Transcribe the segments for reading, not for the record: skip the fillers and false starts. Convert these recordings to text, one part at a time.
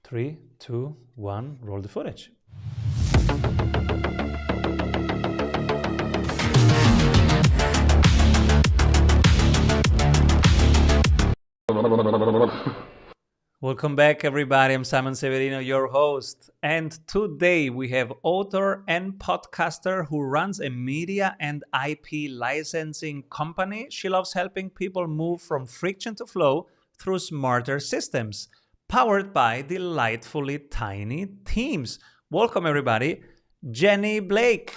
Three, two, one, roll the footage. Welcome back, everybody. I'm Simon Severino, your host. And today we have author and podcaster who runs a media and IP licensing company. She loves helping people move from friction to flow through smarter systems, powered by delightfully tiny teams. Welcome, everybody. Jenny Blake.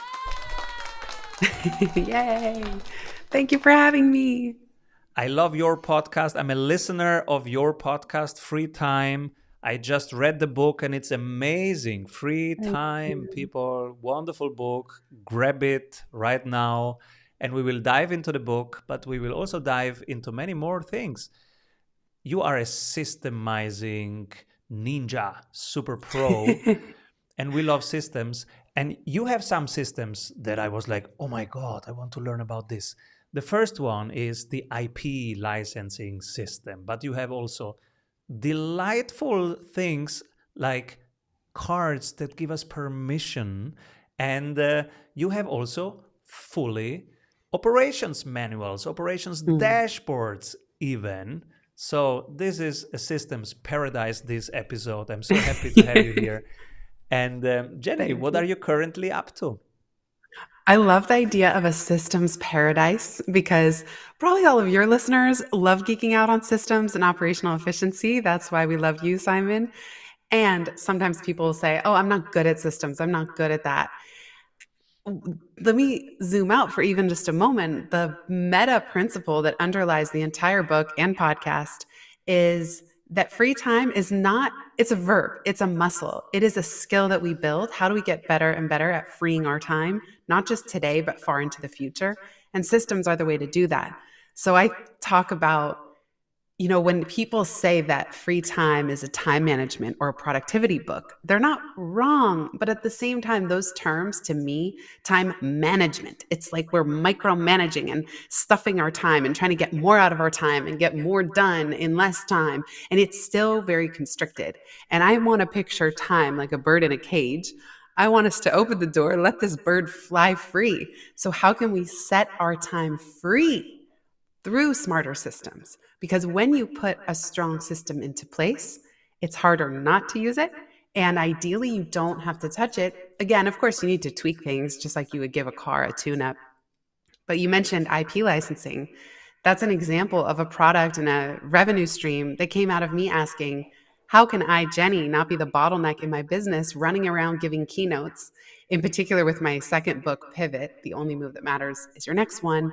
Yay. Thank you for having me. I love your podcast. I'm a listener of your podcast, Free Time. I just read the book and it's amazing. Free Time, people, wonderful book. Grab it right now. And we will dive into the book, but we will also dive into many more things. You are a systemizing ninja, super pro, and we love systems. And you have some systems that I was like, oh my God, I want to learn about this. The first one is the IP licensing system, but you have also delightful things like cards that give us permission, and you have also fully operations manuals, operations dashboards even. So this is a systems paradise, this episode. I'm so happy to have you here. And Jenny, what are you currently up to? I love the idea of a systems paradise because probably all of your listeners love geeking out on systems and operational efficiency. That's why we love you, Simon. And sometimes people will say, oh, I'm not good at systems. I'm not good at that. Let me zoom out for even just a moment. The meta principle that underlies the entire book and podcast is that free time is not, it's a verb, it's a muscle. It is a skill that we build. How do we get better and better at freeing our time, not just today, but far into the future? And systems are the way to do that. So I talk about, when people say that free time is a time management or a productivity book, they're not wrong. But at the same time, those terms to me, time management, it's like we're micromanaging and stuffing our time and trying to get more out of our time and get more done in less time. And it's still very constricted. And I want to picture time like a bird in a cage. I want us to open the door, let this bird fly free. So how can we set our time free through smarter systems? Because when you put a strong system into place, it's harder not to use it. And ideally, you don't have to touch it. Again, of course, you need to tweak things just like you would give a car a tune-up. But you mentioned IP licensing. That's an example of a product and a revenue stream that came out of me asking, how can I, Jenny, not be the bottleneck in my business running around giving keynotes? In particular, with my second book, Pivot, The Only Move That Matters Is Your Next One.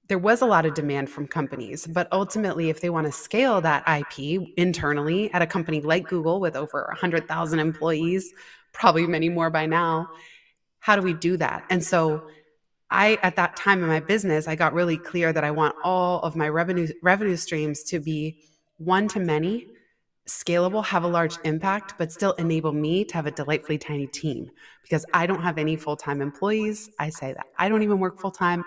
There was a lot of demand from companies, but ultimately, if they want to scale that IP internally at a company like Google with over 100,000 employees, probably many more by now, how do we do that? And so at that time in my business, I got really clear that I want all of my revenue streams to be one to many, scalable, have a large impact, but still enable me to have a delightfully tiny team because I don't have any full-time employees. I say that I don't even work full-time.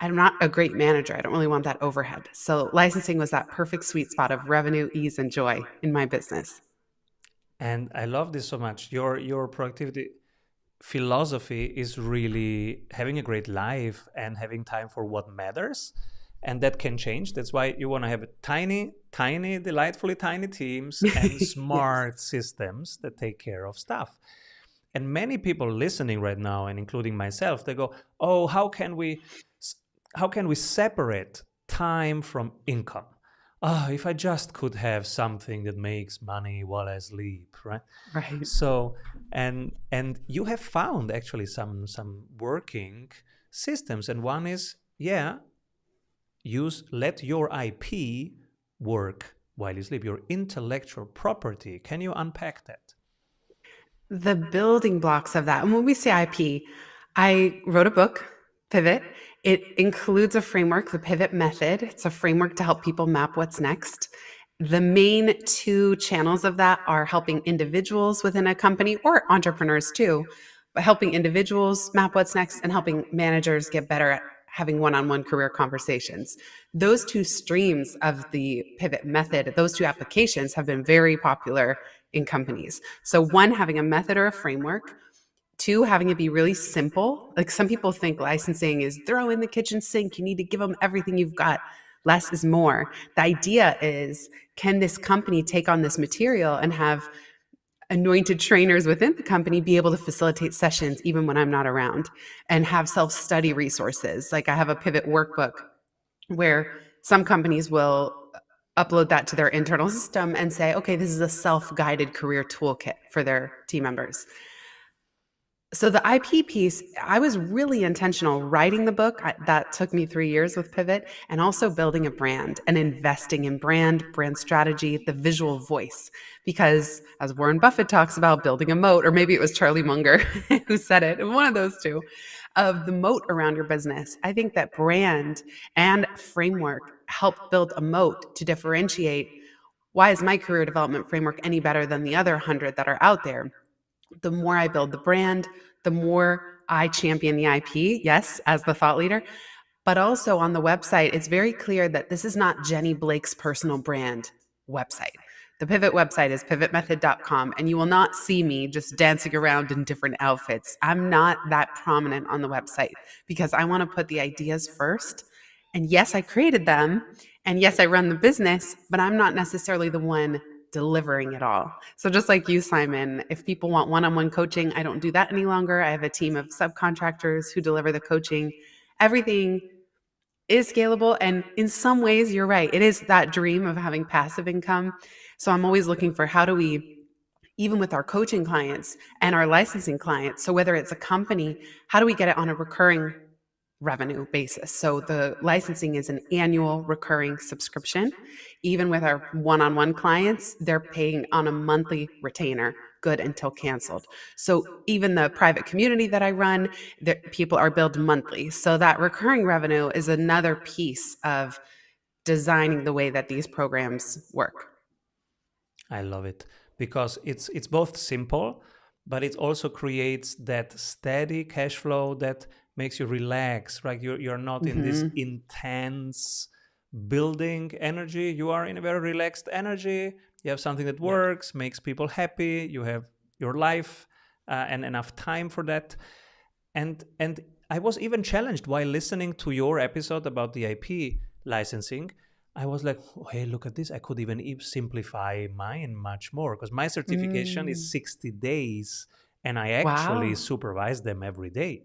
I'm not a great manager. I don't really want that overhead. So licensing was that perfect sweet spot of revenue, ease, and joy in my business. And I love this so much. Your productivity philosophy is really having a great life and having time for what matters. And that can change. That's why you want to have tiny, delightfully tiny teams and smart systems that take care of stuff. And many people listening right now, and including myself, they go, oh, how can we separate time from income? Oh, if I just could have something that makes money while I sleep, right? Right. So, and you have found actually some working systems, and one is, let your IP work while you sleep, your intellectual property. Can you unpack that? The building blocks of that. And when we say IP, I wrote a book, Pivot. It includes a framework, the Pivot Method. It's a framework to help people map what's next. The main two channels of that are helping individuals within a company or entrepreneurs too, but helping individuals map what's next and helping managers get better at having one-on-one career conversations. Those two streams of the pivot method, those two applications have been very popular in companies. So one, having a method or a framework. Two, having it be really simple. Like some people think licensing is throw in the kitchen sink. You need to give them everything you've got. Less is more. The idea is, can this company take on this material and have anointed trainers within the company be able to facilitate sessions even when I'm not around, and have self-study resources? Like I have a pivot workbook where some companies will upload that to their internal system and say, okay, this is a self-guided career toolkit for their team members. So the IP piece, I was really intentional writing the book. That took me 3 years with Pivot, and also building a brand and investing in brand strategy, the visual voice. Because as Warren Buffett talks about building a moat, or maybe it was Charlie Munger who said it, one of those two, of the moat around your business. I think that brand and framework help build a moat to differentiate. Why is my career development framework any better than the other 100 that are out there? The more I build the brand, the more I champion the IP, yes, as the thought leader. But also on the website, it's very clear that this is not Jenny Blake's personal brand website. The Pivot website is pivotmethod.com, and you will not see me just dancing around in different outfits. I'm not that prominent on the website because I want to put the ideas first. And yes, I created them. And yes, I run the business, but I'm not necessarily the one delivering it all. So just like you, Simon, if people want one-on-one coaching, I don't do that any longer. I have a team of subcontractors who deliver the coaching. Everything is scalable. And in some ways, you're right. It is that dream of having passive income. So I'm always looking for, how do we, even with our coaching clients and our licensing clients, so whether it's a company, how do we get it on a recurring revenue basis? So the licensing is an annual recurring subscription. Even with our one-on-one clients, they're paying on a monthly retainer, good until canceled. So even the private community that I run, people are billed monthly. So that recurring revenue is another piece of designing the way that these programs work. I love it because it's both simple, but it also creates that steady cash flow that makes you relax, right? You're not in this Mm-hmm. intense building energy. You are in a very relaxed energy. You have something that Yep. works, makes people happy. You have your life and enough time for that. And I was even challenged while listening to your episode about the IP licensing. I was like, oh, hey, look at this. I could even simplify mine much more because my certification is Mm. 60 days and I actually Wow. supervise them every day.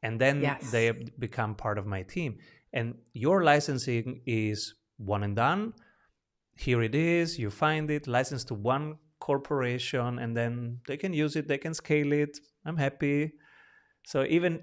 And then they Yes. become part of my team. And your licensing is one and done. Here it is. You find it, licensed to one corporation, and then they can use it, they can scale it. I'm happy. So even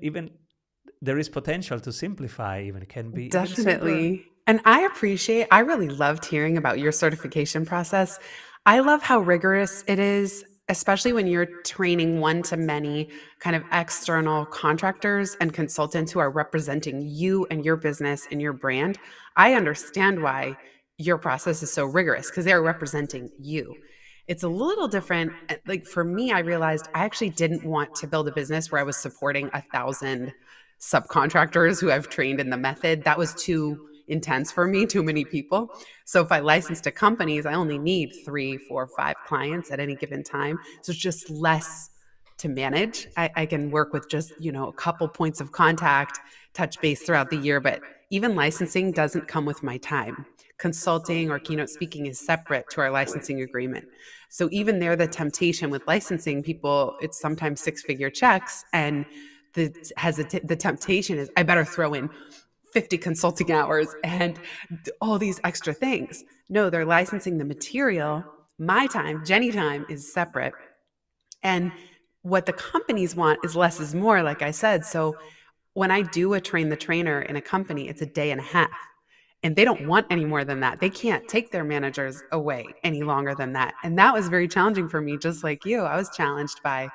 there is potential to simplify, even it can be even simpler. Definitely. And I really loved hearing about your certification process. I love how rigorous it is, especially when you're training one to many kind of external contractors and consultants who are representing you and your business and your brand. I understand why your process is so rigorous, because they're representing you. It's a little different. Like for me, I realized I actually didn't want to build a business where I was supporting 1,000 subcontractors who I've trained in the method. That was too intense for me, too many people. So if I license to companies, I only need 3, 4, 5 clients at any given time. So it's just less to manage. I can work with just, a couple points of contact, touch base throughout the year, but even licensing doesn't come with my time. Consulting or keynote speaking is separate to our licensing agreement. So even there, the temptation with licensing people, it's sometimes six-figure checks, and the temptation is, I better throw in 50 consulting hours and all these extra things. No, they're licensing the material. My time, Jenny time, is separate. And what the companies want is less is more, like I said. So when I do a train the trainer in a company, it's a day and a half. And they don't want any more than that. They can't take their managers away any longer than that. And that was very challenging for me, just like you. I was challenged by,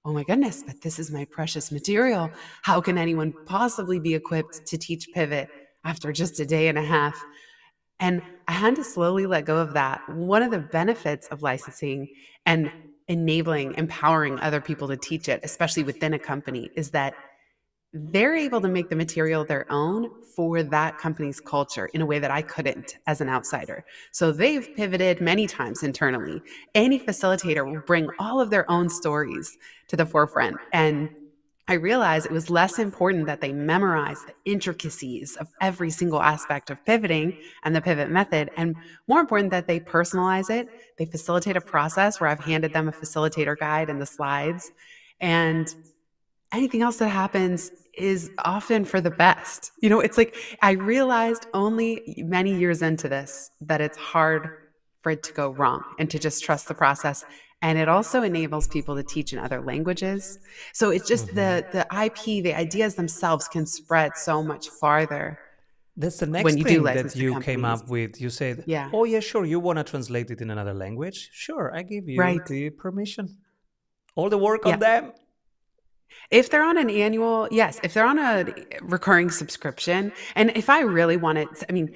oh my goodness, but this is my precious material. How can anyone possibly be equipped to teach Pivot after just a day and a half? And I had to slowly let go of that. One of the benefits of licensing and enabling, empowering other people to teach it, especially within a company, is that they're able to make the material their own for that company's culture in a way that I couldn't as an outsider. So they've pivoted many times internally. Any facilitator will bring all of their own stories to the forefront. And I realized it was less important that they memorize the intricacies of every single aspect of pivoting and the pivot method, and more important that they personalize it. They facilitate a process where I've handed them a facilitator guide and the slides. And anything else that happens is often for the best. It's like I realized only many years into this that it's hard for it to go wrong and to just trust the process. And it also enables people to teach in other languages. So it's just Mhm. the IP, the ideas themselves can spread so much farther That's the when next you do thing that license to you came companies. up with. You said, Yeah, "Oh yeah, sure, you want to translate it in another language? Sure, I give you right. the permission. All the work on Yeah. them." If they're on an annual, yes, if they're on a recurring subscription, and if I really want it, I mean,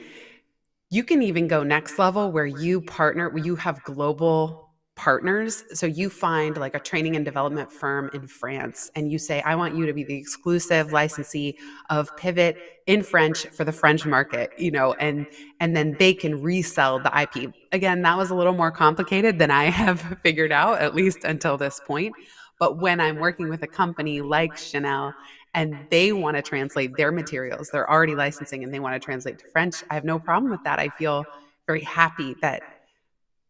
you can even go next level where you partner, where you have global partners. So you find like a training and development firm in France and you say, I want you to be the exclusive licensee of Pivot in French for the French market, and then they can resell the IP. Again, that was a little more complicated than I have figured out, at least until this point. But when I'm working with a company like Chanel and they want to translate their materials, they're already licensing and they want to translate to French, I have no problem with that. I feel very happy that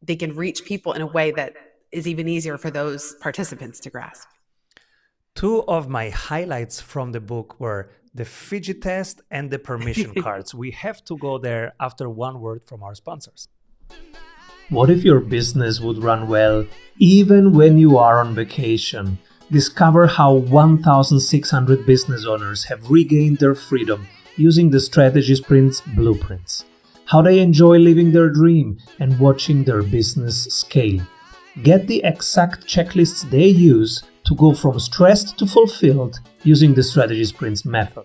they can reach people in a way that is even easier for those participants to grasp. Two of my highlights from the book were the Fiji test and the permission cards. We have to go there after one word from our sponsors. What if your business would run well even when you are on vacation? Discover how 1,600 business owners have regained their freedom using the Strategy Sprints blueprints. How they enjoy living their dream and watching their business scale. Get the exact checklists they use to go from stressed to fulfilled using the Strategy Sprints method.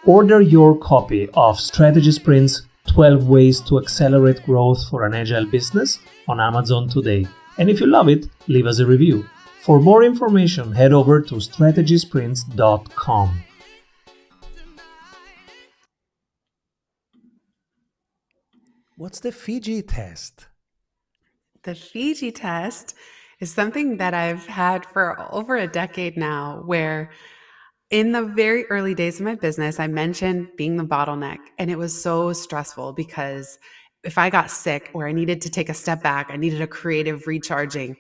Order your copy of Strategy Sprints 12 Ways to Accelerate Growth for an Agile Business on Amazon today. And if you love it, leave us a review. For more information, head over to strategysprints.com. What's the Fiji test? The Fiji test is something that I've had for over a decade now, where in the very early days of my business, I mentioned being the bottleneck, and it was so stressful because if I got sick or I needed to take a step back, I needed a creative recharging,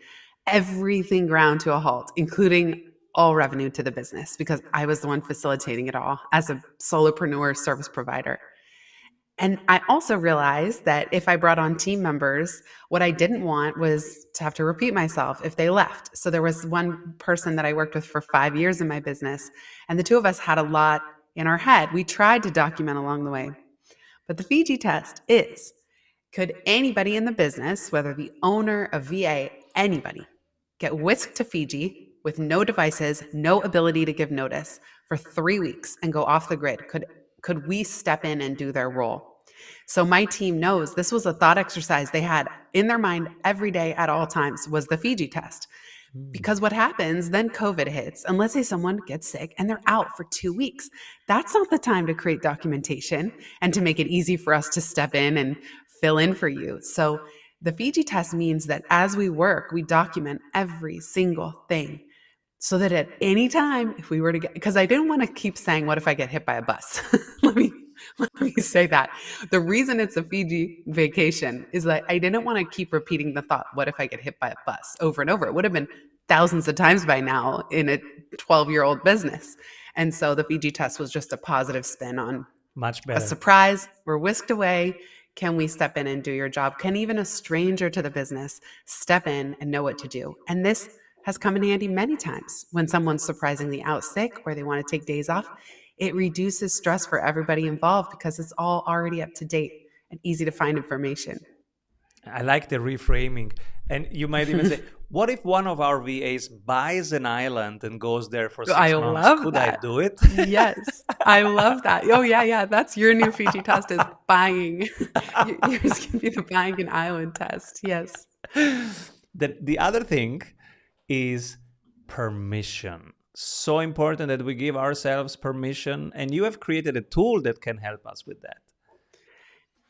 everything ground to a halt, including all revenue to the business because I was the one facilitating it all as a solopreneur service provider. And I also realized that if I brought on team members, what I didn't want was to have to repeat myself if they left. So there was one person that I worked with for 5 years in my business, and the two of us had a lot in our head. We tried to document along the way. But the Fiji test is, could anybody in the business, whether the owner, a VA, anybody, get whisked to Fiji with no devices, no ability to give notice for 3 weeks and go off the grid? Could we step in and do their role? So my team knows this was a thought exercise they had in their mind every day at all times was the Fiji test. Because what happens, then COVID hits, and let's say someone gets sick and they're out for 2 weeks. That's not the time to create documentation and to make it easy for us to step in and fill in for you. So the Fiji test means that as we work, we document every single thing so that at any time, if we were to get, because I didn't want to keep saying, what if I get hit by a bus? let me let me say that. The reason it's a Fiji vacation is that I didn't want to keep repeating the thought, what if I get hit by a bus over and over? It would have been thousands of times by now in a 12-year-old business. And so the Fiji test was just a positive spin on Much a better. surprise. We're whisked away. Can we step in and do your job? Can even a stranger to the business step in and know what to do? And this has come in handy many times when someone's surprisingly out sick or they want to take days off. It reduces stress for everybody involved because it's all already up to date and easy to find information. I like the reframing. And you might even say, what if one of our VAs buys an island and goes there for I 6 months? love Could I that. do it? Yes, I love that. Oh yeah, yeah. That's your new Fiji test is buying. Yours can be the buying an island test. Yes. The other thing is permission. so important that we give ourselves permission. And you have created a tool that can help us with that.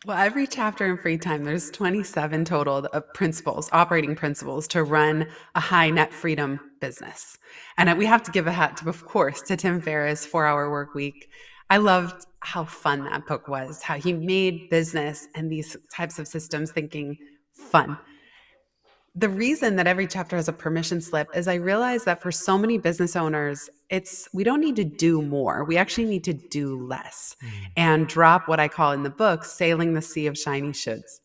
Well, every chapter in Free Time, there's 27 total of principles, operating principles to run a high net freedom business. And we have to give a hat to, of course, to Tim Ferriss' 4 Hour Work Week. I loved how fun that book was, how he made business and these types of systems thinking fun. The reason that every chapter has a permission slip is I realize that for so many business owners, we don't need to do more. We actually need to do less and drop what I call in the book, sailing the sea of shiny shoulds.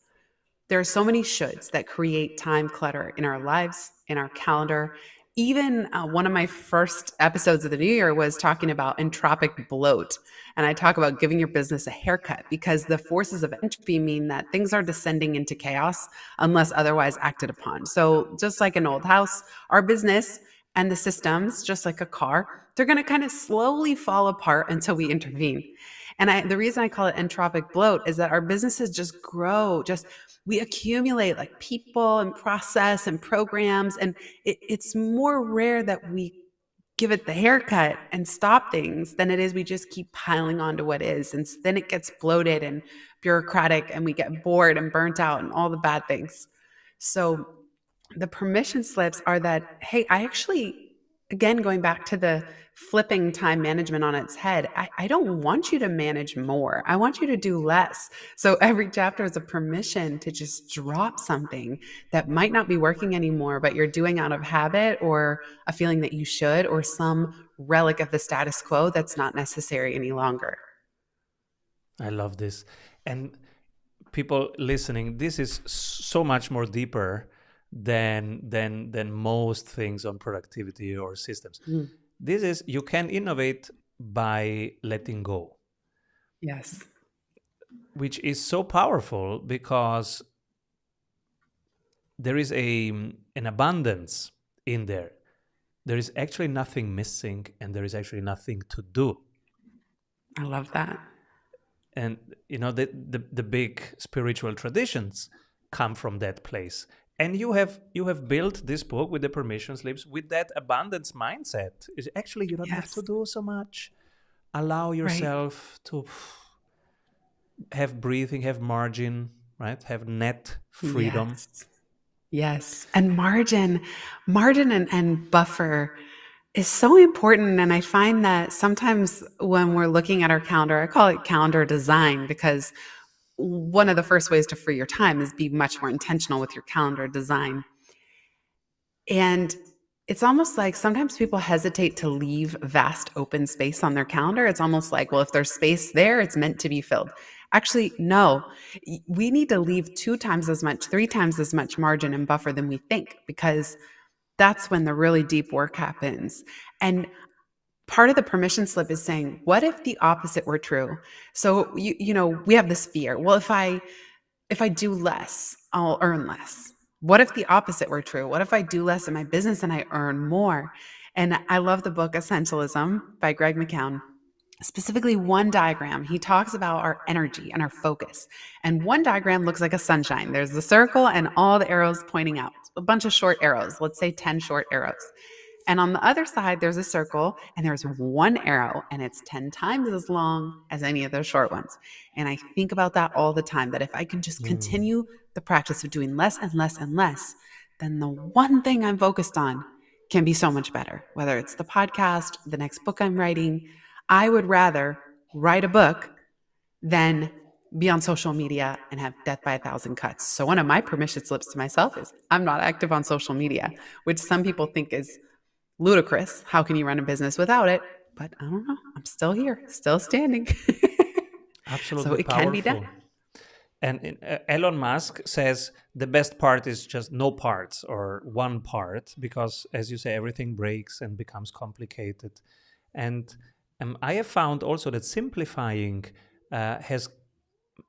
There are so many shoulds that create time clutter in our lives, in our calendar. Even one of my first episodes of the new year was talking about entropic bloat. And I talk about giving your business a haircut because the forces of entropy mean that things are descending into chaos unless otherwise acted upon. So, just like an old house, our business and the systems, just like a car, they're going to kind of slowly fall apart until we intervene. And the reason I call it entropic bloat is that our businesses just grow, we accumulate like people and process and programs. And it's more rare that we give it the haircut and stop things than it is we just keep piling on to what is. And then it gets bloated and bureaucratic and we get bored and burnt out and all the bad things. So the permission slips are that, hey, I actually, again, going back to the flipping time management on its head, I don't want you to manage more. I want you to do less. So every chapter is a permission to just drop something that might not be working anymore, but you're doing out of habit or a feeling that you should, or some relic of the status quo that's not necessary any longer. I love this. And people listening, this is so much more deeper than most things on productivity or systems. This is, you can innovate by letting go. Yes. Which is so powerful because there is an abundance in there. There is actually nothing missing and there is actually nothing to do. I love that. And the big spiritual traditions come from that place. And you have built this book with the permission slips with that abundance mindset. Is actually you don't have to do so much. Allow yourself to have breathing, have margin, right? Have net freedom. Yes. And margin and buffer is so important. And I find that sometimes when we're looking at our calendar, I call it calendar design because one of the first ways to free your time is be much more intentional with your calendar design. And it's almost like sometimes people hesitate to leave vast open space on their calendar. It's almost like, well, if there's space there, it's meant to be filled. Actually, no, we need to leave 2 times as much, 3 times as much margin and buffer than we think, because that's when the really deep work happens. And part of the permission slip is saying, what if the opposite were true? So, we have this fear. Well, if I do less, I'll earn less. What if the opposite were true? What if I do less in my business and I earn more? And I love the book Essentialism by Greg McKeown. Specifically, one diagram, he talks about our energy and our focus. And one diagram looks like a sunshine. There's the circle and all the arrows pointing out, a bunch of short arrows, let's say 10 short arrows. And on the other side, there's a circle and there's one arrow and it's 10 times as long as any of those short ones. And I think about that all the time, that if I can just continue the practice of doing less and less and less, then the one thing I'm focused on can be so much better. Whether it's the podcast, the next book I'm writing, I would rather write a book than be on social media and have death by 1,000 cuts. So one of my permission slips to myself is I'm not active on social media, which some people think is ludicrous. How can you run a business without it? But I don't know. I'm still here, still standing. Absolutely so it powerful. can be done. And Elon Musk says the best part is just no parts or one part, because, as you say, everything breaks and becomes complicated. And I have found also that simplifying has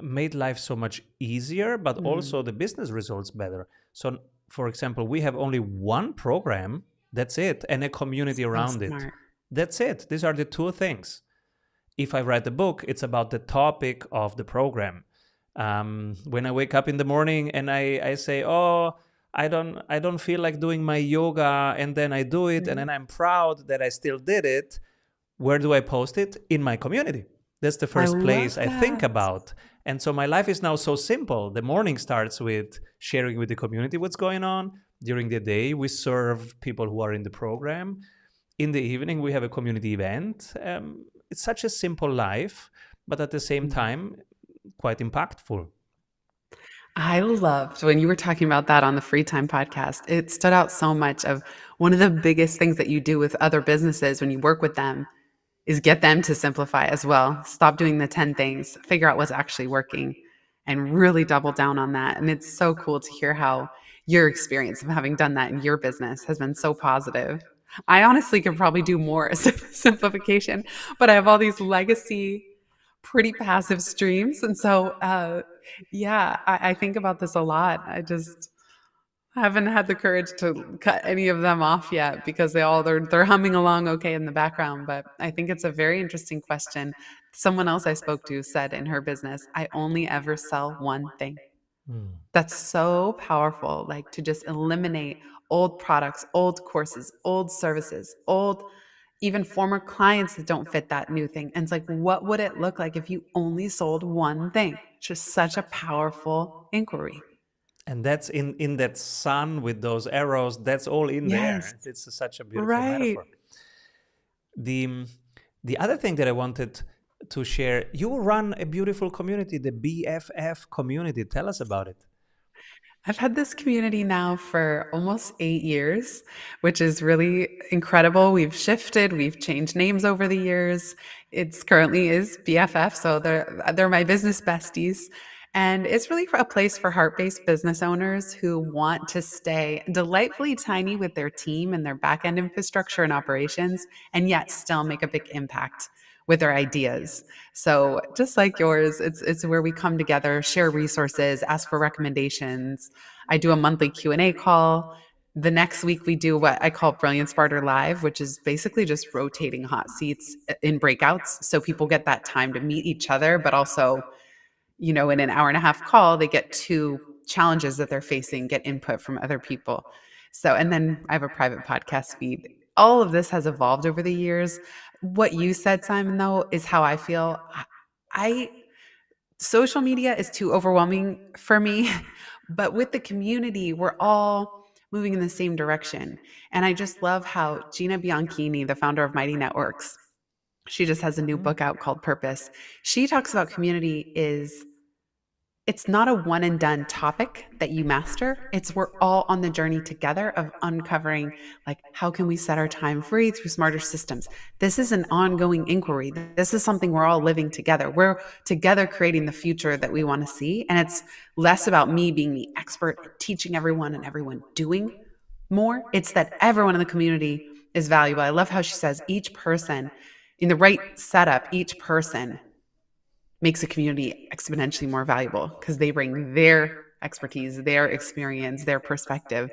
made life so much easier, but also the business results better. So, for example, we have only one program. That's it. And a community around it. That's it. These are the 2 things. If I write a book, it's about the topic of the program. When I wake up in the morning and I say, oh, I don't feel like doing my yoga, and then I do it, and Right. then I'm proud that I still did it. Where do I post it? In my community. That's the I first place love I think that. about. And so my life is now so simple. The morning starts with sharing with the community what's going on. During the day, we serve people who are in the program. In the evening, we have a community event. It's such a simple life, but at the same Mm. time, quite impactful. I loved when you were talking about that on the Free Time podcast. It stood out so much of one of the biggest things that you do with other businesses when you work with them is get them to simplify as well. Stop doing the 10 things, figure out what's actually working, and really double down on that. And it's so cool to hear how your experience of having done that in your business has been so positive. I honestly could probably do more simplification, but I have all these legacy, pretty passive streams. And so, yeah, I think about this a lot. I just haven't had the courage to cut any of them off yet because they're humming along okay in the background. But I think it's a very interesting question. Someone else I spoke to said in her business, I only ever sell one thing. Mm. That's so powerful. Like to just eliminate old products, old courses, old services, old even former clients that don't fit that new thing. And it's like, what would it look like if you only sold one thing? It's just such a powerful inquiry. And that's in that sun with those arrows. That's all in Yes. there. It's such a beautiful Right. metaphor. The the other thing that I wanted to share, you run a beautiful community, the BFF community. Tell us about it. I've had this community now for almost 8 years, which is really incredible. We've shifted, we've changed names over the years. It's currently is BFF, so they're my business besties. And it's really a place for heart-based business owners who want to stay delightfully tiny with their team and their back-end infrastructure and operations, and yet still make a big impact with their ideas. So just like yours, it's where we come together, share resources, ask for recommendations. I do a monthly Q&A call. The next week we do what I call Brilliant Sparter Live, which is basically just rotating hot seats in breakouts so people get that time to meet each other, but also, in an hour and a half call, they get two challenges that they're facing, get input from other people. So, and then I have a private podcast feed. All of this has evolved over the years. What you said, Simon, though, is how I feel. I social media is too overwhelming for me, but with the community, we're all moving in the same direction. And I just love how Gina Bianchini, the founder of Mighty Networks, she just has a new book out called Purpose. She talks about community is it's not a one and done topic that you master. It's we're all on the journey together of uncovering like how can we set our time free through smarter systems. This is an ongoing inquiry. This is something we're all living together. We're together creating the future that we want to see, and it's less about me being the expert at teaching everyone and everyone doing more. It's that everyone in the community is valuable. I love how she says each person in the right setup, each person makes a community exponentially more valuable because they bring their expertise, their experience, their perspective.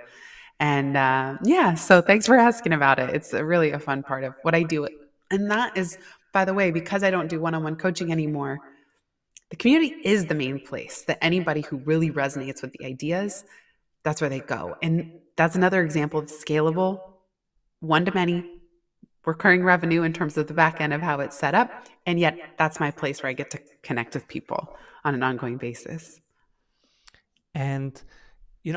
And yeah, so thanks for asking about it. It's really a fun part of what I do. And that is, by the way, because I don't do one on one coaching anymore, the community is the main place that anybody who really resonates with the ideas, that's where they go. And that's another example of scalable, one to many, recurring revenue in terms of the back end of how it's set up. And yet that's my place where I get to connect with people on an ongoing basis. And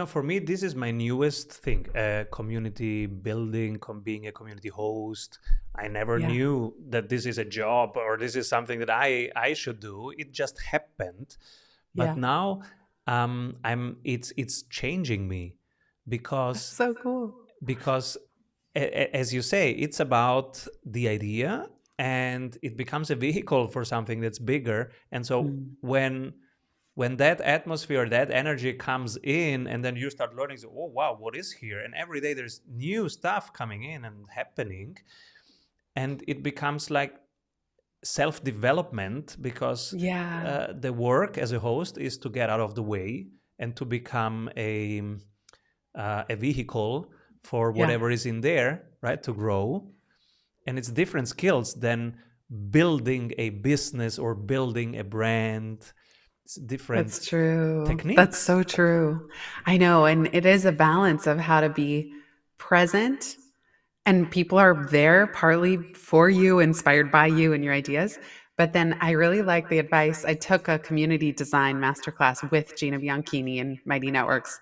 for me, this is my newest thing, community building, being a community host. I never Yeah. knew that this is a job or this is something that I should do. It just happened. But Yeah. now it's changing me That's because so cool. because as you say, it's about the idea, and it becomes a vehicle for something that's bigger. And so Mm. when that atmosphere, that energy comes in, and then you start learning, so, oh wow, what is here? And every day there's new stuff coming in and happening, and it becomes like self-development because Yeah. the work as a host is to get out of the way and to become a vehicle for Yeah. whatever is in there, right, to grow. And it's different skills than building a business or building a brand. It's different That's true. That's techniques. so true. I know. And it is a balance of how to be present, and people are there partly for you, inspired by you and your ideas. But then I really like the advice. I took a community design masterclass with Gina Bianchini and Mighty Networks,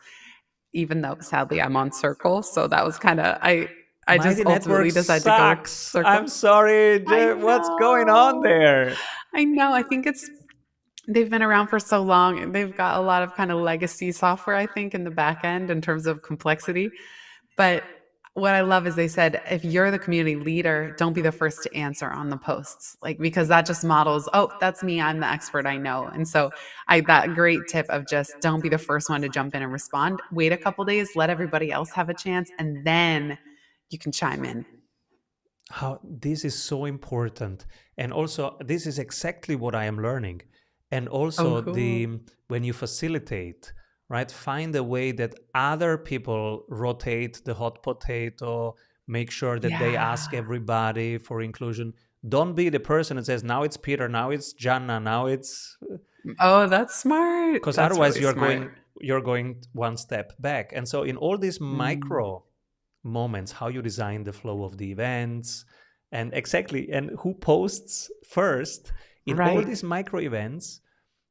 even though sadly I'm on Circle. So that was kind of, I just Mighty Network ultimately decided to go with sucks. I'm Circle. sorry. I What's going on know. there? I know. I think it's they've been around for so long and they've got a lot of kind of legacy software, I think, in the back end in terms of complexity. But what I love is they said, if you're the community leader, don't be the first to answer on the posts. Like, because that just models, oh, that's me. I'm the expert. I know. And so that great tip of just don't be the first one to jump in and respond. Wait a couple days, let everybody else have a chance, and then you can chime in. How this is so important, and also this is exactly what I am learning. And Oh, also cool. the when you facilitate, right, find a way that other people rotate the hot potato, make sure that they ask Yeah. everybody for inclusion. Don't be the person that says now it's Peter, now it's Jana, now it's, Oh, that's smart. because That's otherwise really smart. you're going one step back. And so in all these Mm, micro moments, how you design the flow of the events, and exactly, and who posts first, in all right. these micro events,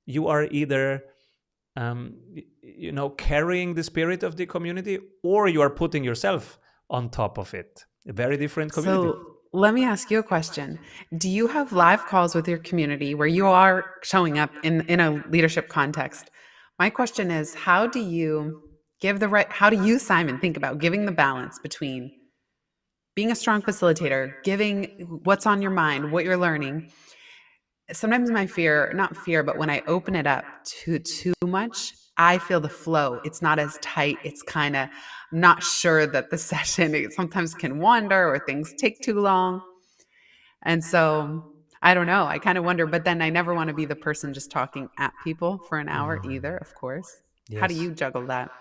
you are either carrying the spirit of the community, or you are putting yourself on top of it. A very different community. So let me ask you a question. Do you have live calls with your community where you are showing up in a leadership context? My question is, how do you how do you, Simon, think about giving the balance between being a strong facilitator, giving what's on your mind, what you're learning? Sometimes my fear, not fear, but when I open it up too much, I feel the flow. It's not as tight. It's kind of not sure that the session it sometimes can wander or things take too long. And so I don't know. I kind of wonder, but then I never want to be the person just talking at people for an hour either, of course. How do Yes. you juggle that?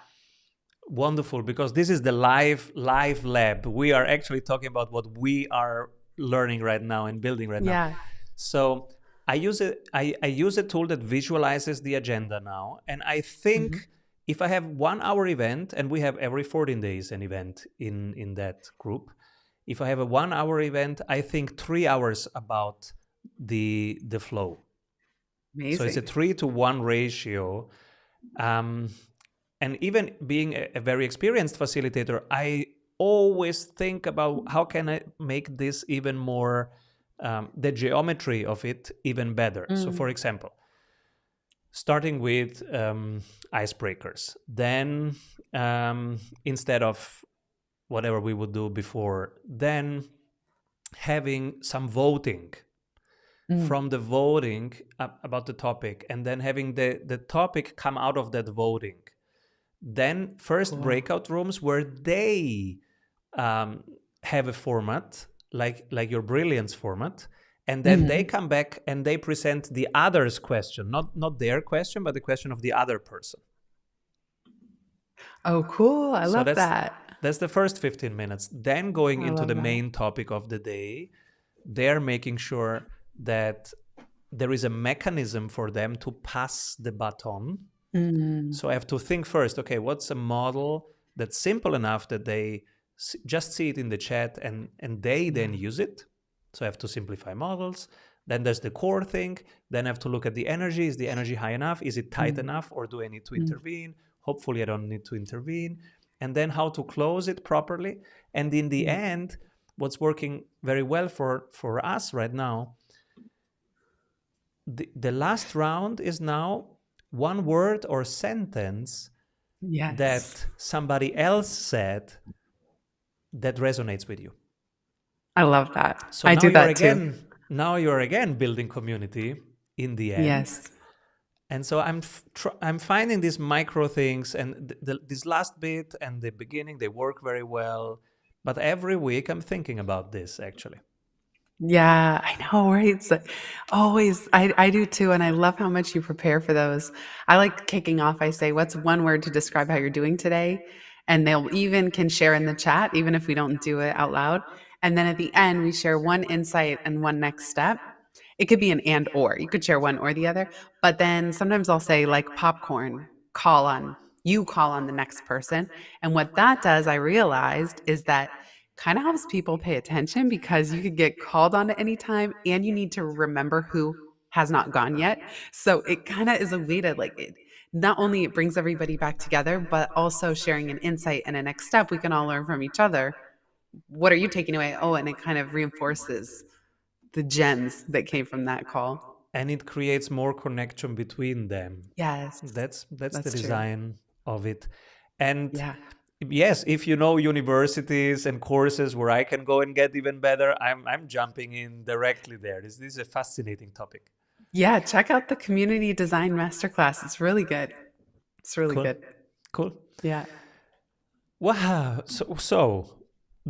Wonderful, because this is the live lab. We are actually talking about what we are learning right now and building right now. Yeah. So I use a tool that visualizes the agenda now, and I Mhm. think if I have 1 hour event, and we have every 14 days an event in that group, if I have a 1 hour event, I think 3 hours about the flow. So it's a Amazing. 3-to-1 ratio. Um, and even being a very experienced facilitator, I always think about how can I make this even more, the geometry of it even better. So, Mm. for example, starting with icebreakers, then instead of whatever we would do before, then having some voting, Mm. from the voting about the topic, and then having the topic come out of that voting. Then first Cool. breakout rooms where they um, have a format like your brilliance format, and then they Mhm. come back and they present the other's question, not their question, but the question of the other person. Oh, cool. I So love that's that. that's the first 15 minutes. Then going I into love the that. main topic of the day, they're making sure that there is a mechanism for them to pass the baton. Mm. So I have to think first, okay, what's a model that's simple enough that they just see it in the chat, and they then Yeah. use it. So I have to simplify models. Then there's the core thing. Then I have to look at the energy. Is the energy high enough? Is it tight Mm. enough? Or do I need to Mm. intervene? Hopefully, I don't need to intervene. And then how to close it properly. And in the Mm. end, what's working very well for us right now, the last round is now one word or sentence Yes. that somebody else said that resonates with you. I love that. So I now do you're that too. again now you're again building community in the end. Yes. And so I'm finding these micro things, and this last bit and the beginning, they work very well. But every week I'm thinking about this actually. Yeah, I know, right? It's like always, I do too. And I love how much you prepare for those. I like kicking off. I say, what's one word to describe how you're doing today? And they'll even can share in the chat, even if we don't do it out loud. And then at the end, we share one insight and one next step. It could be an and or. You could share one or the other. But then sometimes I'll say, like popcorn, call on the next person. And what that does, I realized, is that kind of helps people pay attention because you could get called on at any time and you need to remember who has not gone yet. So it kind of is a way to like it. Not only it brings everybody back together, but also sharing an insight and a next step we can all learn from each other. What are you taking away? Oh, and it kind of reinforces the gems that came from that call. And it creates more connection between them. Yes, That's the that's true. design of it. And Yeah. yes, if you know universities and courses where I can go and get even better, I'm jumping in directly there. This is a fascinating topic. Yeah, check out the community design masterclass. It's really good. It's really Cool. good. Cool. Yeah. Wow. So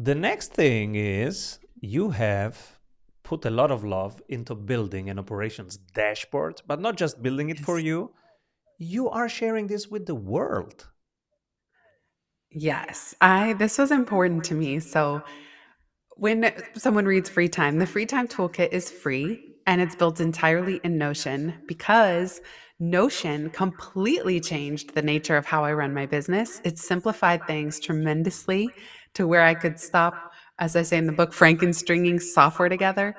the next thing is you have put a lot of love into building an operations dashboard, but not just building it for Yes. you. You are sharing this with the world. Yes. I this was important to me. So when someone reads Free Time, the Free Time Toolkit is free and it's built entirely in Notion because Notion completely changed the nature of how I run my business. It simplified things tremendously to where I could stop, as I say in the book, Frankenstringing software together.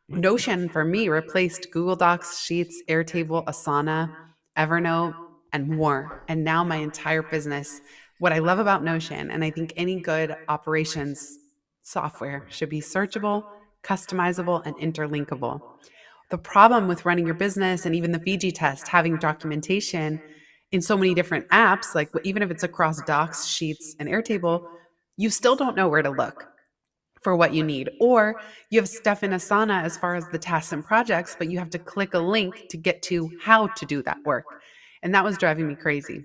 Notion for me replaced Google Docs, Sheets, Airtable, Asana, Evernote, and more. And now my entire business, what I love about Notion, and I think any good operations software should be searchable, customizable, and interlinkable. The problem with running your business and even the Fiji test, having documentation in so many different apps, like even if it's across Docs, Sheets, and Airtable, you still don't know where to look for what you need. Or you have stuff in Asana as far as the tasks and projects, but you have to click a link to get to how to do that work. And that was driving me crazy.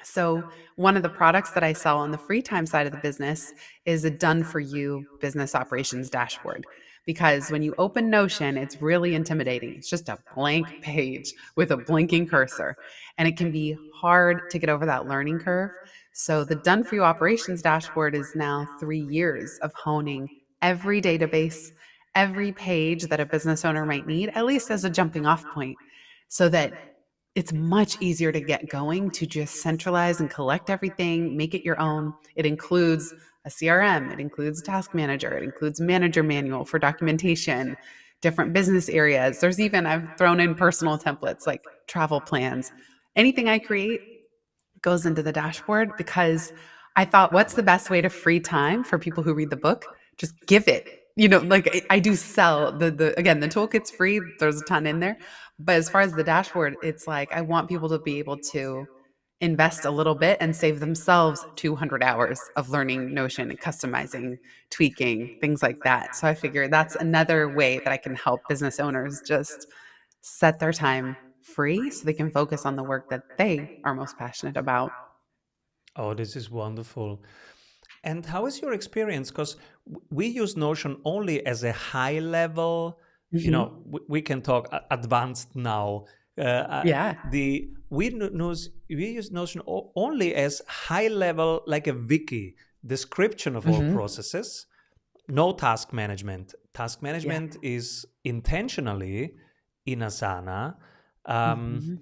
So, one of the products that I sell on the free time side of the business is a done for you business operations dashboard. Because when you open Notion, it's really intimidating. It's just a blank page with a blinking cursor, and it can be hard to get over that learning curve. So, the done for you operations dashboard is now 3 years of honing every database, every page that a business owner might need, at least as a jumping off point, so that it's much easier to get going to just centralize and collect everything, make it your own. It includes a CRM, it includes a task manager, it includes manager manual for documentation, different business areas. There's even, I've thrown in personal templates like travel plans. Anything I create goes into the dashboard because I thought, what's the best way to free time for people who read the book? Just give it. Like I do sell the again, the toolkit's free. There's a ton in there. But as far as the dashboard, it's like I want people to be able to invest a little bit and save themselves 200 hours of learning Notion and customizing, tweaking, things like that. So I figure that's another way that I can help business owners just set their time free so they can focus on the work that they are most passionate about. Oh, this is wonderful. And how is your experience? Because we use Notion only as a high level. Mhm. We can talk advanced now. Yeah. The we use Notion only as high level, like a wiki description of all Mhm. processes. No task management. Task Yeah. management is intentionally in Asana. Um, Mhm.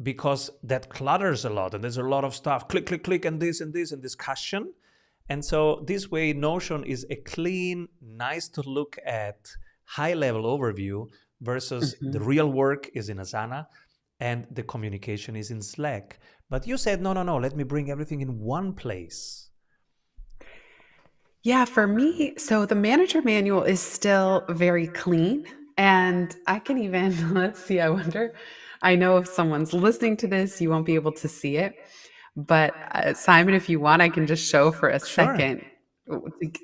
because that clutters a lot and there's a lot of stuff click click click and this and discussion, and so this way Notion is a clean, nice to look at high level overview versus the Mhm. real work is in Asana and the communication is in Slack. But you said no, no, no, let me bring everything in one place. Yeah, for me, so the manager manual is still very clean. And I can even, let's see, I wonder, I know if someone's listening to this, you won't be able to see it. But Simon, if you want, I can just show for a Sure. second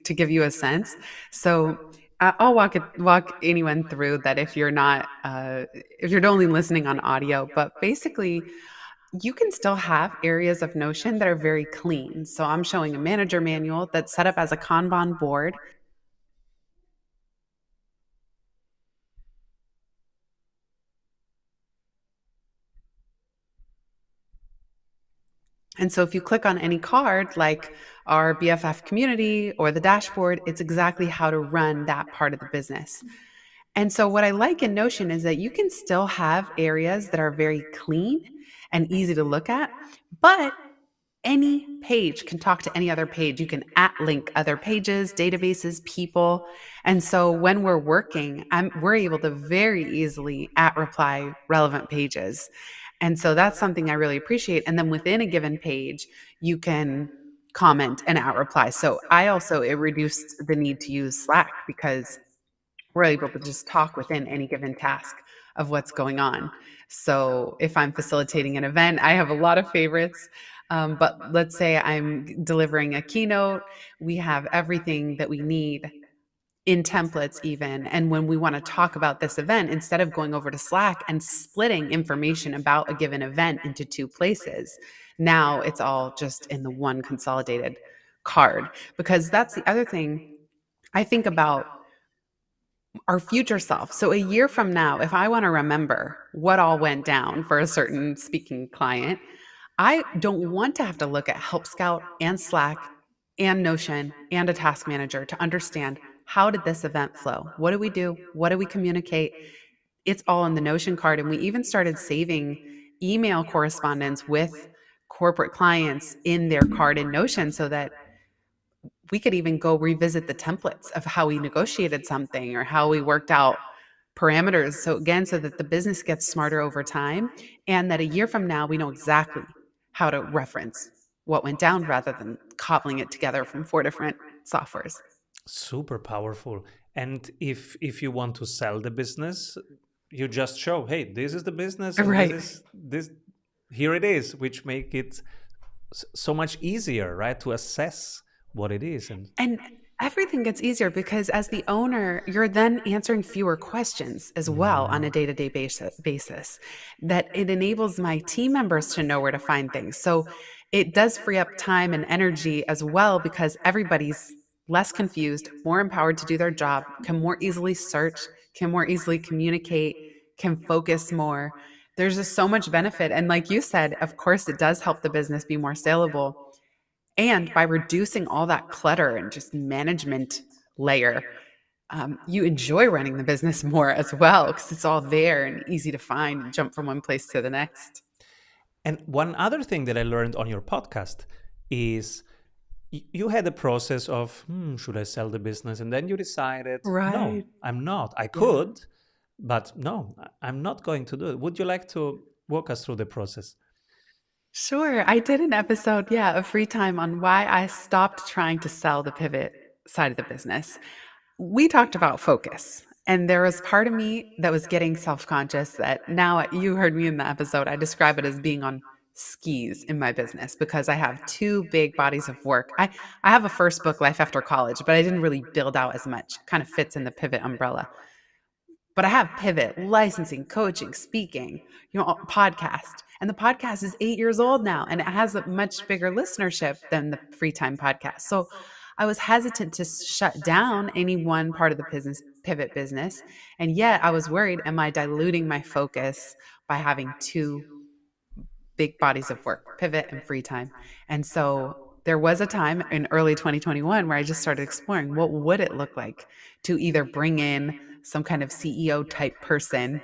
to give you a sense. So I'll walk anyone through that if you're only listening on audio. But basically, you can still have areas of Notion that are very clean. So I'm showing a manager manual that's set up as a Kanban board. And so if you click on any card, like our BFF community or the dashboard, it's exactly how to run that part of the business. And so, what I like in Notion is that you can still have areas that are very clean and easy to look at, but any page can talk to any other page. You can at link other pages, databases, people. And so when we're working, we're able to very easily at reply relevant pages. And so that's something I really appreciate. And then within a given page, you can comment and at reply. So it reduced the need to use Slack because we're able to just talk within any given task of what's going on. So if I'm facilitating an event, I have a lot of favorites. But let's say I'm delivering a keynote, we have everything that we need in templates, even. And when we want to talk about this event, instead of going over to Slack and splitting information about a given event into two places, now it's all just in the one consolidated card. Because that's the other thing I think about our future self. So a year from now, if I want to remember what all went down for a certain speaking client, I don't want to have to look at Help Scout and Slack and Notion and a task manager to understand how did this event flow? What do we do? What do we communicate? It's all in the Notion card. And we even started saving email correspondence with corporate clients in their card in Notion so that we could even go revisit the templates of how we negotiated something or how we worked out parameters. So again, so that the business gets smarter over time and that a year from now, we know exactly how to reference what went down rather than cobbling it together from four different softwares. Super powerful. And if you want to sell the business, you just show, hey, this is the business and this Right. is this, here it is, which make it so much easier, right, to assess what it is. And And everything gets easier because as the owner, you're then answering fewer questions as well on a day-to-day basis. That it enables my team members to know where to find things. So it does free up time and energy as well because everybody's less confused, more empowered to do their job, can more easily search, can more easily communicate, can focus more. There's just so much benefit. And like you said, of course, it does help the business be more saleable. And by reducing all that clutter and just management layer, you enjoy running the business more as well because it's all there and easy to find and jump from one place to the next. and one other thing that I learned on your podcast is you had a process of, should I sell the business? And then you decided, no, Right. I'm not. I Yeah. could, but no, I'm not going to do it. Would you like to walk us through the process? Sure. I did an episode, yeah, of Free Time on why I stopped trying to sell the pivot side of the business. We talked about focus. And there was part of me that was getting self conscious that now you heard me in the episode. I describe it as being on skis in my business because I have two big bodies of work. I have a first book, Life After College, but I didn't really build out as much. Kind of fits in the pivot umbrella. But I have pivot, licensing, coaching, speaking, podcast. And the podcast is 8 years old now, and it has a much bigger listenership than the Free Time podcast. So I was hesitant to shut down any one part of the business, pivot business. And yet I was worried, am I diluting my focus by having two big bodies of work, pivot and free time? And so there was a time in early 2021 where I just started exploring what would it look like to either bring in some kind of CEO type person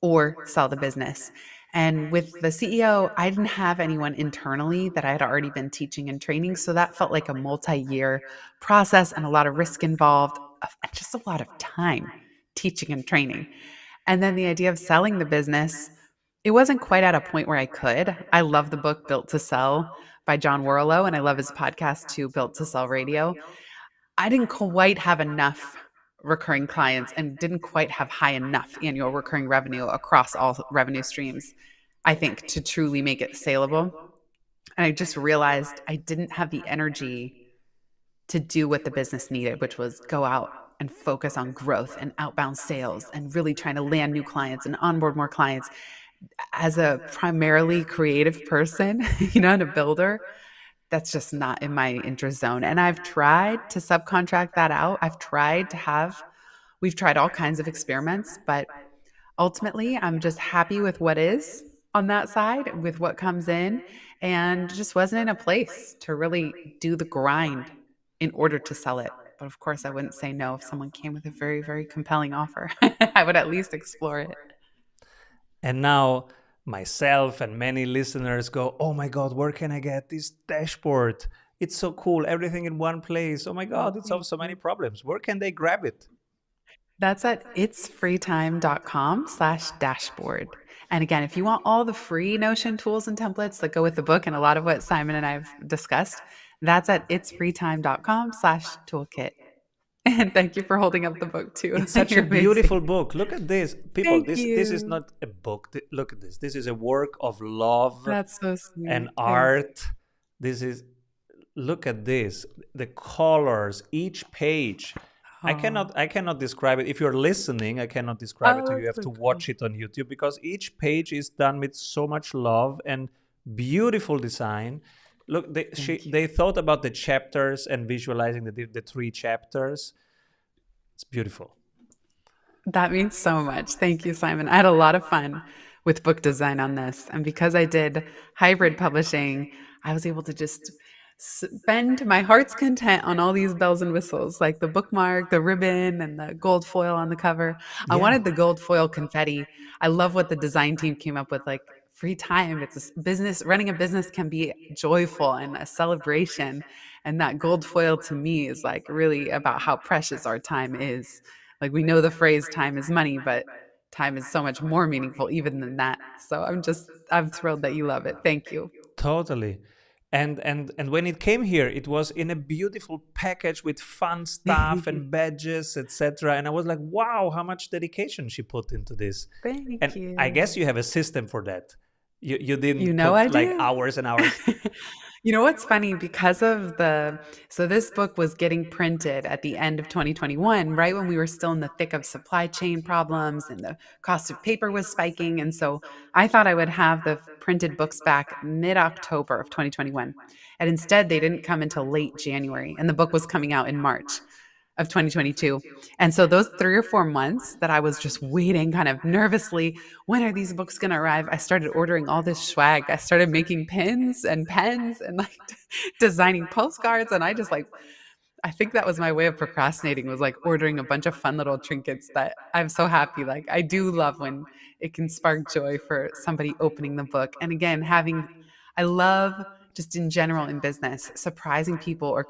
or sell the business. And with the CEO, I didn't have anyone internally that I had already been teaching and training. So that felt like a multi-year process and a lot of risk involved, and just a lot of time teaching and training. And then the idea of selling the business, it wasn't quite at a point where I could. I love the book Built to Sell by John Warlow, and I love his podcast too, Built to Sell Radio. I didn't quite have enough recurring clients and didn't quite have high enough annual recurring revenue across all revenue streams, I think, to truly make it saleable. And I just realized I didn't have the energy to do what the business needed, which was go out and focus on growth and outbound sales and really trying to land new clients and onboard more clients. As a primarily creative person, and a builder, that's just not in my interest zone. And I've tried to subcontract that out. We've tried all kinds of experiments, but ultimately I'm just happy with what is on that side, with what comes in, and just wasn't in a place to really do the grind in order to sell it But of course, I wouldn't say no if someone came with a very, very compelling offer. I would at least explore it. And now myself and many listeners go, oh my God, where can I get this dashboard? It's so cool. Everything in one place. Oh my God, it Thank solves so many you. problems. Where can they grab it? That's at itsfreetime.com/dashboard. And again, if you want all the free Notion tools and templates that go with the book and a lot of what Simon and I've discussed, that's at itsfreetime.com/toolkit. And thank you for holding up the book too. It's such a You're beautiful amazing. book. Look at this. People, Thank this is you. not a book. Look at this. This is a work of love That's so and sweet. Thanks. art. This is, look at this. The colors, each page. Oh, I cannot describe it. If you're listening, I cannot describe it oh, to you. You that's have so to cool. watch it on YouTube because each page is done with so much love and beautiful design. Look, Thank you. they thought about the chapters and visualizing the three chapters. It's beautiful. That means so much. Thank you, Simon. I had a lot of fun with book design on this. And because I did hybrid publishing, I was able to just spend my heart's content on all these bells and whistles, like the bookmark, the ribbon, and the gold foil on the cover. I Yeah. wanted the gold foil confetti. I love what the design team came up with. Like, free time, it's a business, running a business can be joyful and a celebration. And that gold foil to me is like really about how precious our time is. Like, we know the phrase time is money, but time is so much more meaningful even than that. So I'm thrilled that you love it. Thank you. Totally. And when it came here, it was in a beautiful package with fun stuff and badges, etc. And I was like, wow, how much dedication she put into this. Thank And I you. guess you have a system for that. You You didn't know I put like do. hours and hours. You know what's funny? Because of so this book was getting printed at the end of 2021, right when we were still in the thick of supply chain problems and the cost of paper was spiking. And so I thought I would have the printed books back mid-October of 2021. And instead, they didn't come until late January. And the book was coming out in March of 2022. And so those 3 or 4 months that I was just waiting kind of nervously, when are these books going to arrive? I started ordering all this swag. I started making pins and pens and like designing postcards. And I think that was my way of procrastinating, was like ordering a bunch of fun little trinkets that I'm so happy. Like, I do love when it can spark joy for somebody opening the book. And again, I love just in general in business, surprising people or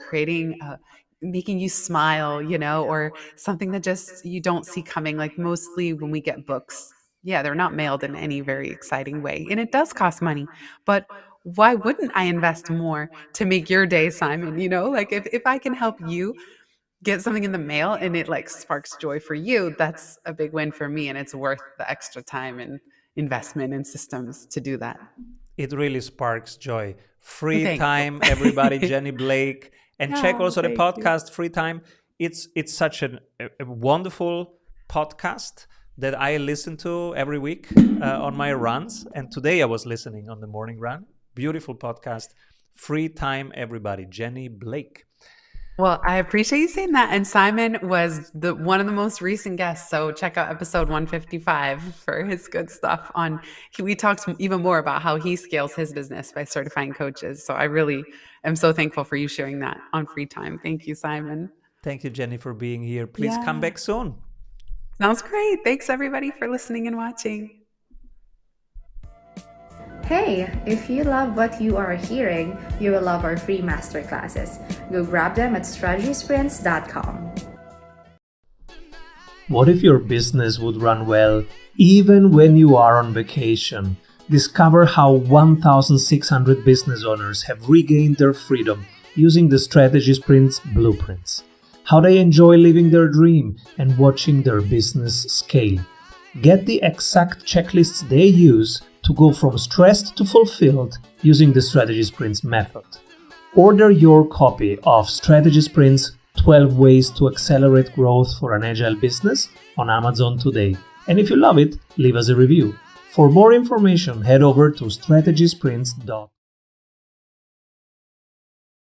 making you smile, or something that just you don't see coming. Like, mostly when we get books, yeah, they're not mailed in any very exciting way. And it does cost money. But why wouldn't I invest more to make your day, Simon? Like, if I can help you get something in the mail and it like sparks joy for you, that's a big win for me. And it's worth the extra time and investment in systems to do that. It really sparks joy. Free Thank time, everybody, you. Jenny Blake. And check Oh, also the thank you. podcast Free Time. It's such a wonderful podcast that I listen to every week on my runs. And today I was listening on the morning run. Beautiful podcast. Free time, everybody. Jenny Blake. Well, I appreciate you saying that. And Simon was the one of the most recent guests. So check out episode 155 for his good stuff we talked even more about how he scales his business by certifying coaches. So I really am so thankful for you sharing that on Free Time. Thank you, Simon. Thank you, Jenny, for being here. Please come Yeah. back soon. Sounds great. Thanks everybody for listening and watching. Hey, if you love what you are hearing, you will love our free masterclasses. Go grab them at strategysprints.com. What if your business would run well even when you are on vacation? Discover how 1,600 business owners have regained their freedom using the Strategy Sprints blueprints. How they enjoy living their dream and watching their business scale. Get the exact checklists they use to go from stressed to fulfilled using the Strategy Sprints method. Order your copy of Strategy Sprints 12 Ways to Accelerate Growth for an Agile Business on Amazon today. And if you love it, leave us a review. For more information, head over to strategysprints.com.